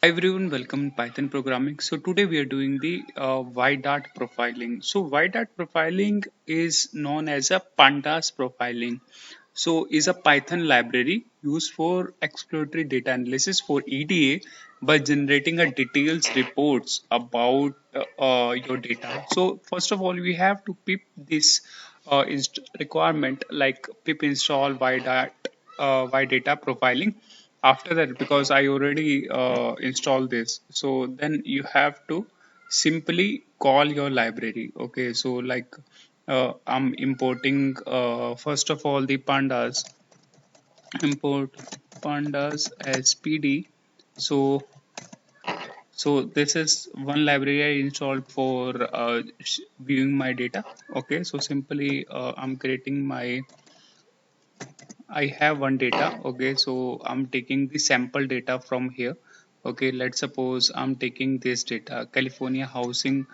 Hi everyone, welcome to Python programming. So today we are doing the ydata profiling. So ydata profiling is known as a Pandas profiling. So is a Python library used for exploratory data analysis for EDA by generating a details reports about your data. So first of all, we have to pip this requirement like pip install ydata profiling. After that, because I already installed this, so then you have to simply call your library. Okay, so like I'm importing first of all the pandas, import pandas as pd. So so this is one library I installed for viewing my data. Okay, so simply I'm creating my, I have one data. Okay, so I'm taking the sample data from here. Okay, let's suppose I'm taking this data, California housing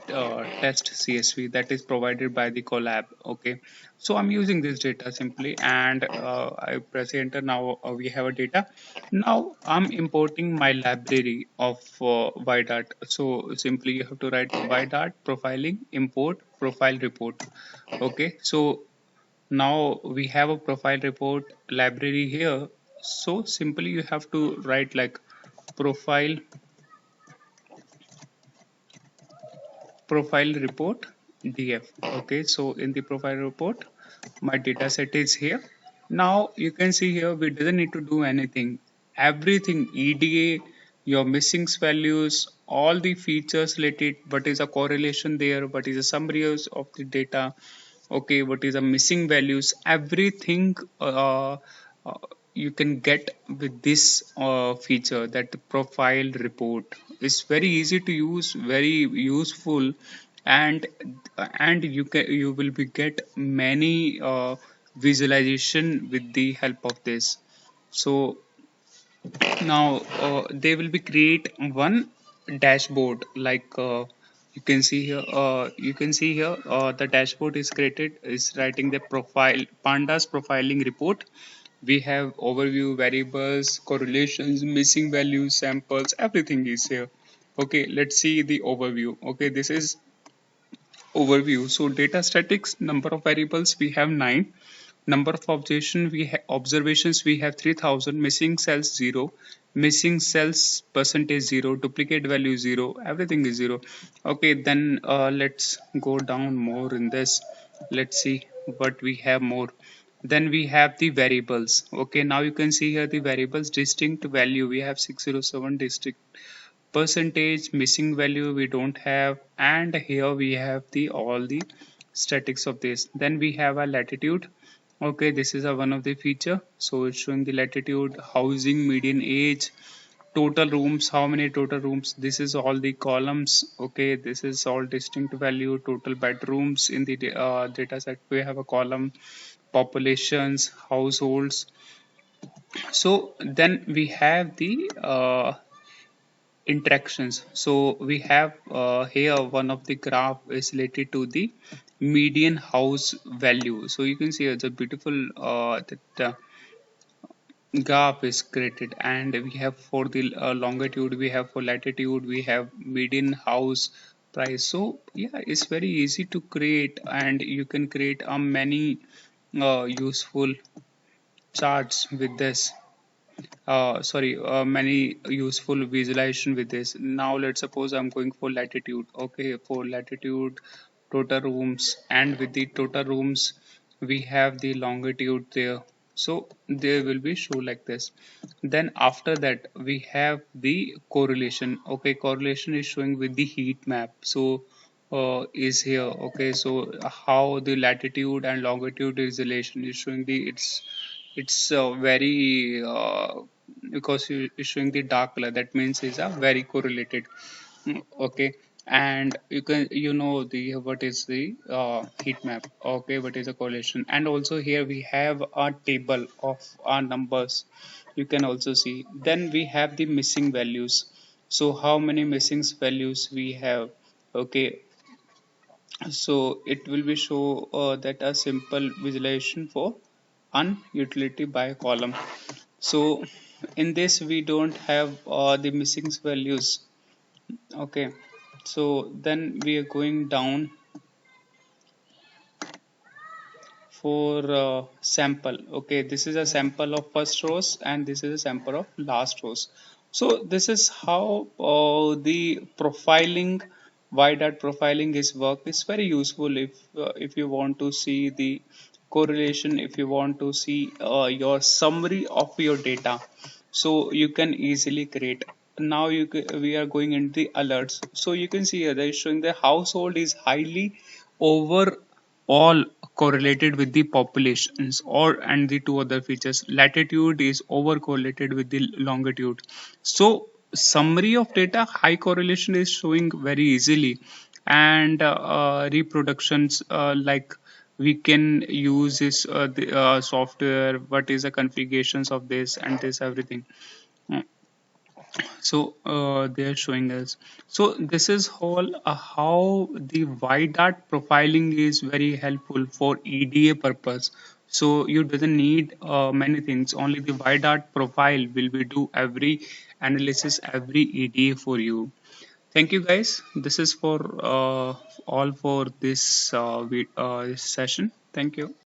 test CSV, that is provided by the collab. Okay, so I'm using this data simply, and I press enter. Now we have a data. Now I'm importing my library of ydart. So simply you have to write ydart profiling import profile report. Okay, so now we have a profile report library here. So simply you have to write like profile profile report df. Okay, so in the profile report my data set is here. Now you can see here we doesn't need to do anything. Everything EDA, your missing values, all the features related, what is a correlation there, what is a summaries of the data, okay, what is the missing values, everything uh, you can get with this feature, that profile report is very easy to use, very useful, and you will be get many visualization with the help of this. So now they will be create one dashboard like you can see here the dashboard is created, is writing the profile pandas profiling report. We have overview, variables, correlations, missing values, samples, everything is here. Okay, let's see the overview. Okay, this is overview. So data statics, number of variables we have 9, number of observations we have 3000, missing cells 0, missing cells percentage 0, duplicate value 0, everything is 0. Okay, then let's go down more in this. Let's see what we have more. Then we have the variables. Okay, now you can see here the variables distinct value we have 607, distinct percentage, missing value we don't have, and here we have the all the statics of this. Then we have a latitude. Okay, this is a one of the feature, so it's showing the latitude, housing, median age, total rooms, how many total rooms, this is all the columns. Okay, this is all distinct value, total bedrooms in the data set. We have a column, populations, households. So then we have the interactions. So we have here one of the graph is related to the median house value. So you can see it's a beautiful that graph is created, and we have for the longitude, we have for latitude, we have median house price. So yeah, it's very easy to create, and you can create many useful charts with this. Sorry, many useful visualization with this. Now let's suppose I'm going for latitude. Okay, for latitude, total rooms, and with the total rooms we have the longitude there. So they will be show like this. Then after that we have the correlation. Okay, correlation is showing with the heat map. So is here. Okay, so how the latitude and longitude is relation is showing the, it's very because it's showing the dark color, that means is a very correlated. Okay, and you can, you know, the what is the heat map. Okay, what is the correlation, and also here we have a table of our numbers, you can also see. Then we have the missing values. So how many missing values we have. Okay, so it will be show that a simple visualization for unutility by column. So in this we don't have the missing values. Okay, so then we are going down for sample. Okay, this is a sample of first rows and this is a sample of last rows. So this is how the profiling, why that profiling is work is very useful if you want to see the correlation, if you want to see your summary of your data, so you can easily create. Now we are going into the alerts, so you can see here they're showing the household is highly over all correlated with the populations, or and the two other features, latitude is over correlated with the longitude. So summary of data, high correlation is showing very easily. And reproductions, like we can use this the, software, what is the configurations of this and this everything. So they are showing us. So this is whole how the wide dart profiling is very helpful for EDA purpose. So you doesn't need many things. Only the wide dart profile will be do every analysis, every EDA for you. Thank you guys. This is for all for this this session. Thank you.